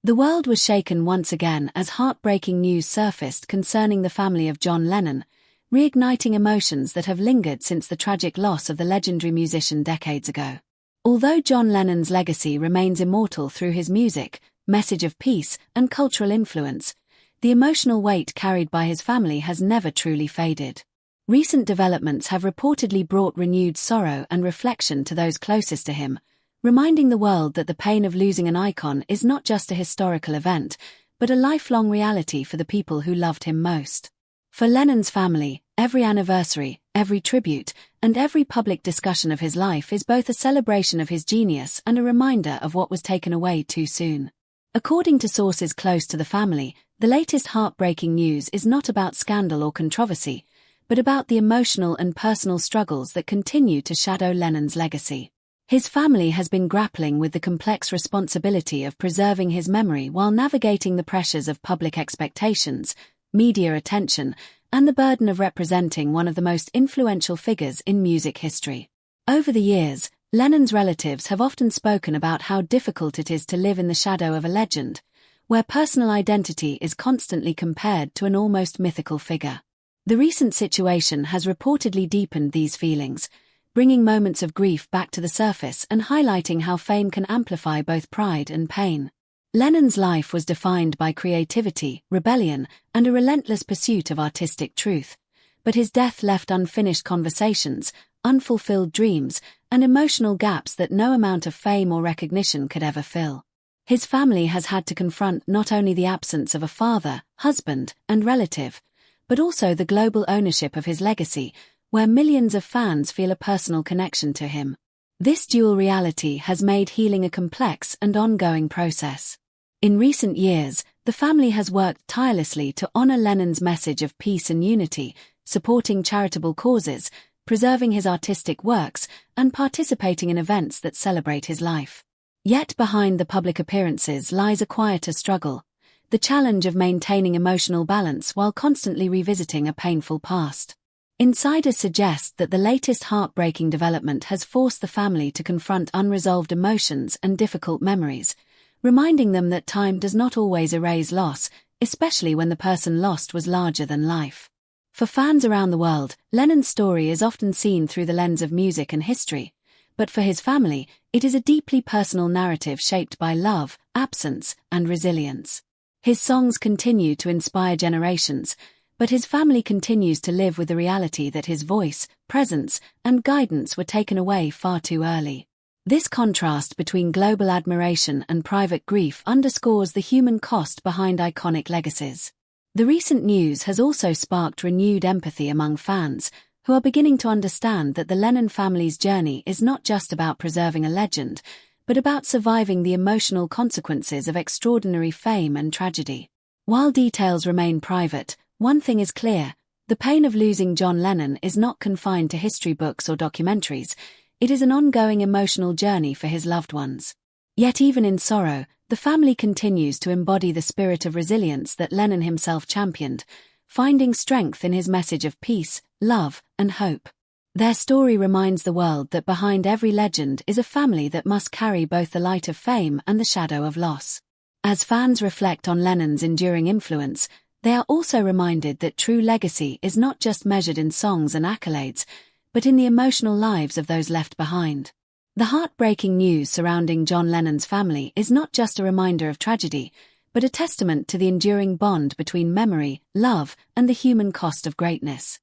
The world was shaken once again as heartbreaking news surfaced concerning the family of John Lennon, reigniting emotions that have lingered since the tragic loss of the legendary musician decades ago. Although John Lennon's legacy remains immortal through his music, message of peace, and cultural influence, the emotional weight carried by his family has never truly faded. Recent developments have reportedly brought renewed sorrow and reflection to those closest to him, reminding the world that the pain of losing an icon is not just a historical event, but a lifelong reality for the people who loved him most. For Lennon's family, every anniversary, every tribute, and every public discussion of his life is both a celebration of his genius and a reminder of what was taken away too soon. According to sources close to the family, the latest heartbreaking news is not about scandal or controversy, but about the emotional and personal struggles that continue to shadow Lennon's legacy. His family has been grappling with the complex responsibility of preserving his memory while navigating the pressures of public expectations, media attention, and the burden of representing one of the most influential figures in music history. Over the years, Lennon's relatives have often spoken about how difficult it is to live in the shadow of a legend, where personal identity is constantly compared to an almost mythical figure. The recent situation has reportedly deepened these feelings, bringing moments of grief back to the surface and highlighting how fame can amplify both pride and pain. Lennon's life was defined by creativity, rebellion, and a relentless pursuit of artistic truth, but his death left unfinished conversations, unfulfilled dreams, and emotional gaps that no amount of fame or recognition could ever fill. His family has had to confront not only the absence of a father, husband, and relative, but also the global ownership of his legacy, where millions of fans feel a personal connection to him. This dual reality has made healing a complex and ongoing process. In recent years, the family has worked tirelessly to honor Lennon's message of peace and unity, supporting charitable causes, preserving his artistic works, and participating in events that celebrate his life. Yet behind the public appearances lies a quieter struggle, the challenge of maintaining emotional balance while constantly revisiting a painful past. Insiders suggest that the latest heartbreaking development has forced the family to confront unresolved emotions and difficult memories, reminding them that time does not always erase loss, especially when the person lost was larger than life. For fans around the world, Lennon's story is often seen through the lens of music and history, but for his family, it is a deeply personal narrative shaped by love, absence, and resilience. His songs continue to inspire generations, but his family continues to live with the reality that his voice, presence, and guidance were taken away far too early. This contrast between global admiration and private grief underscores the human cost behind iconic legacies. The recent news has also sparked renewed empathy among fans, who are beginning to understand that the Lennon family's journey is not just about preserving a legend, but about surviving the emotional consequences of extraordinary fame and tragedy. While details remain private, one thing is clear: the pain of losing John Lennon is not confined to history books or documentaries. It is an ongoing emotional journey for his loved ones. Yet even in sorrow, the family continues to embody the spirit of resilience that Lennon himself championed, finding strength in his message of peace, love, and hope. Their story reminds the world that behind every legend is a family that must carry both the light of fame and the shadow of loss. As fans reflect on Lennon's enduring influence, they are also reminded that true legacy is not just measured in songs and accolades, but in the emotional lives of those left behind. The heartbreaking news surrounding John Lennon's family is not just a reminder of tragedy, but a testament to the enduring bond between memory, love, and the human cost of greatness.